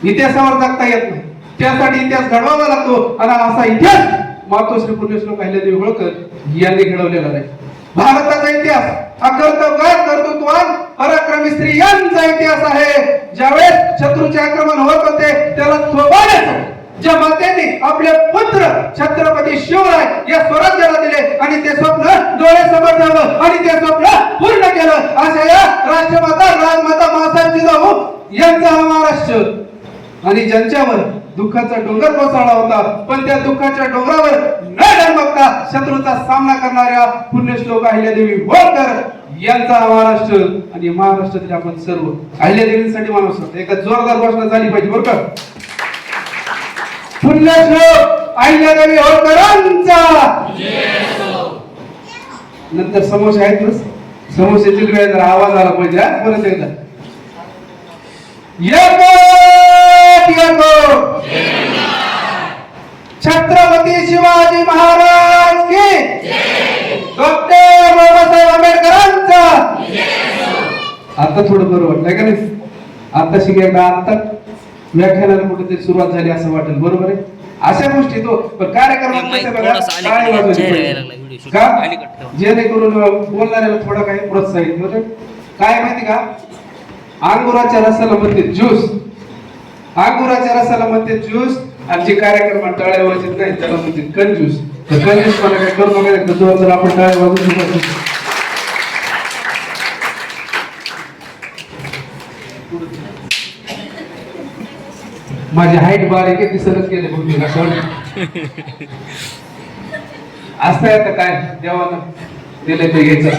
इतिहासावर जगता येत नाही, त्यासाठी इतिहास घडवावा लागतो. आणि असा इतिहास मातोश्री पुण्यश्लोक अहिल्यादेवी होळकर यांनी घडवलेला आहे. भारताचा इतिहास हा कर्तृत्ववान पराक्रमी स्त्रियांचा इतिहास आहे. ज्यावेळेस शत्रूचे आक्रमण होत होते त्याला थोपवण्याचं ज्या मातेने आपले पुत्र छत्रपती शिवराय या स्वराज्याला दिले आणि ते स्वप्न डोळ्यासमोर ठेवलं आणि ते स्वप्न पूर्ण केलं, अशा या राष्ट्रमाता राजमाता माता जिजाऊ यांचा हा महाराष्ट्र. आणि ज्यांच्यावर दुःखाचा डोंगर कोसळला होता, पण त्या दुःखाच्या डोंगरावर न डगमगता शत्रूचा सामना करणाऱ्या पुण्यश्लोक अहिल्यादेवी होळकर यांचा महाराष्ट्र. आणि महाराष्ट्रातील आपण सर्व अहिल्यादेवींसाठी माणूस होतो. एका जोरदार घोषणा झाली पाहिजे बरं का. पुण्यश्लोक अहिल्यादेवी होळकरांचा. नंतर समोसे आहेत ना, समोसेतील वेळ जरा आवाज आला पाहिजे. परत एकदा छत्रपती शिवाजी महाराज की, डॉक्टर बाबासाहेब आंबेडकरांचा. आता थोडं बरं वाटलं का नाही? आता शिकायला आता व्याख्यानाला कुठेतरी सुरुवात झाली असं वाटेल. बरोबर आहे. अशा गोष्टी तो कार्यक्रमात कसे बघा काय वाजवली का, जेणेकरून बोलणाऱ्याला थोडं काही प्रोत्साहित होतं. काय माहिती का, अंगुराच्या रसाला म्हणते ज्यूस, अंगुराच्या रसाला म्हणते ज्यूस. आणि जे कार्यक्रम टाळ्या वाजत नाही त्याला म्हणते कंजूस. तर कंजूस मला काय करू नका, जर आपण टाळ्या वाजू शकतो. माझी हाईट बारीक आहे, दिसतच गेले बहुतेक असं असतंय. आता काय देवानं दिलं ते घ्यायचं.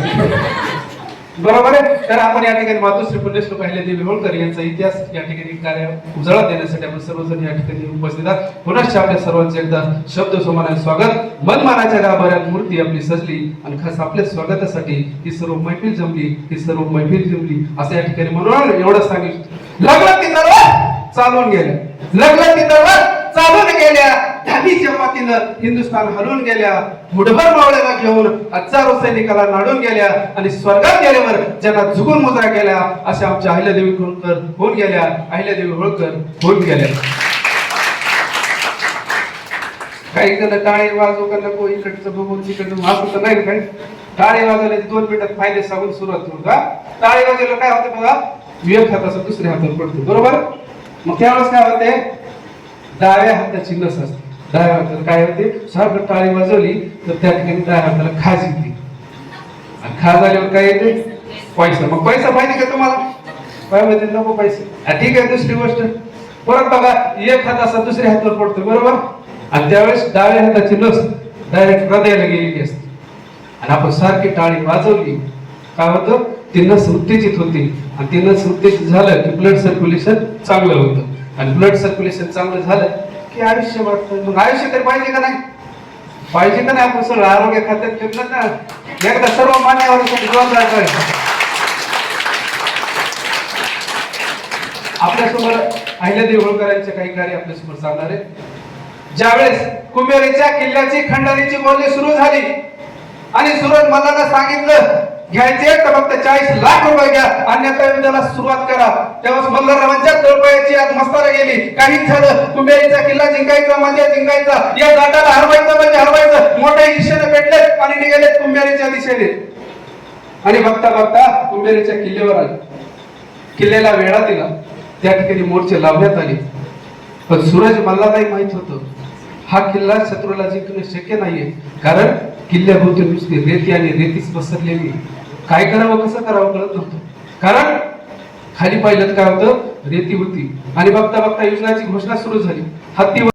बरोबर आहे. तर आपण या ठिकाणी मातोश्री पुण्यश्लोक अहिल्यादेवी होळकर यांचा इतिहास या ठिकाणी कार्य उजळा देण्यासाठी आपण सर्वजण या ठिकाणी उपस्थित आहात. पुनश्च आपल्या सर्वांचे एकदा शब्द सोमाने स्वागत. मनमानाच्या गाभाऱ्यात मूर्ती आपली सजली आणि खास आपल्या स्वागतासाठी ही सर्व मैफिल जमली, ही सर्व मैफिल जमली असं या ठिकाणी म्हणून एवढं सांगितलं. लागलं ती दरवाज चालून गेल्या, लागलं ती दरवाज चालून गेल्या, धामीच्या मातीनं हिंदुस्थान हलवून गेल्या, मुठभर मावळ्याला घेऊन हजारो सैनिकाला नाडून गेल्या आणि स्वर्गात गेल्यावर ज्यांना झुकून मुद्रा केल्या अशा आमच्या अहिल्यादेवी होळकर होऊन गेल्या, अहिल्यादेवी होळकर होऊन गेल्या. काही जण टाळे वाजवू का नको, इकडचं बघून तिकडचं असं तर नाही. काय टाळे वाजवल्याचे 2 मिनिटात फायदे सांगून सुरुवात करू का. टाळे वाजवलं काय होते बघा, एक हाताचा दुसऱ्या हातावर पडतो. बरोबर. मग त्यावेळेस काय होते, डाव्या हाताची नस असते. डाव्या हाताला काय होते, सारखं टाळी वाजवली तर त्या ठिकाणी डाव्या हाताला खाज येते. आणि खाज आल्यावर काय येते, पैसा. मग पैसा पाहिजे का तुम्हाला, पाहिजे नको पैसे. ठीक आहे. दुसरी गोष्ट परत बघा, एक हात असा दुसऱ्या हातावर पडतो. बरोबर. आणि त्यावेळेस डाव्या हाताची नस डायरेक्ट हृदयाला गेलेली असते. आणि आपण सारखी टाळी वाजवली काय होतं, ती नस उत्तेजित होती. आणि ती नस उत्तेजित झालं की ब्लड सर्क्युलेशन चांगलं होतं. आणि ब्लड सर्क्युलेशन चांगलं झालं की आयुष्य वाटतं. मग आयुष्य तरी पाहिजे का नाही, पाहिजे का नाही. आपण सगळं आरोग्य खात्यात घेतलं ना, एकदा सर्व मान्यवरांसाठी जोरदार करायचं. आपल्यासमोर अहिल्यादेवी होळकरांचे काही कार्य आपल्यासमोर चालणार आहे. ज्यावेळेस कुंभेरीच्या किल्ल्याची खंडणीची बोलणी सुरू झाली आणि सूरज मल्लांना सांगितलं घ्यायचे तर फक्त 40 लाख रुपये घ्या, अन्यथा युद्धाला सुरुवात करा. तेव्हा मल्हाररावांच्या तळपायाची आज मस्तारा गेली. काहीच झालं, कुंभेरीचा किल्ला जिंकायचा म्हणजे जिंकायचा, या जाटाला हरवायचं म्हणजे हरवायचं. मोठ्या दिशेने पेटले आणि निघाले कुंभेरीच्या दिशेने. आणि बघता बघता कुंभेरीच्या किल्ल्यावर आले. किल्ल्याला वेढा दिला, त्या ठिकाणी मोर्चे लावण्यात आले. पण सूरज मल्लालाही माहित होतं हा किल्ला शत्रूला जिंकणे शक्य नाहीये, कारण किल्ल्याभोवती नुसती रेती आणि रेतीच पसरलेली. काय करावं कसं करावं कळत नव्हतं, कारण खाली पाहिलं काय होतं, रेती होती. आणि बघता बघता युद्धाची घोषणा सुरू झाली. हत्तीवर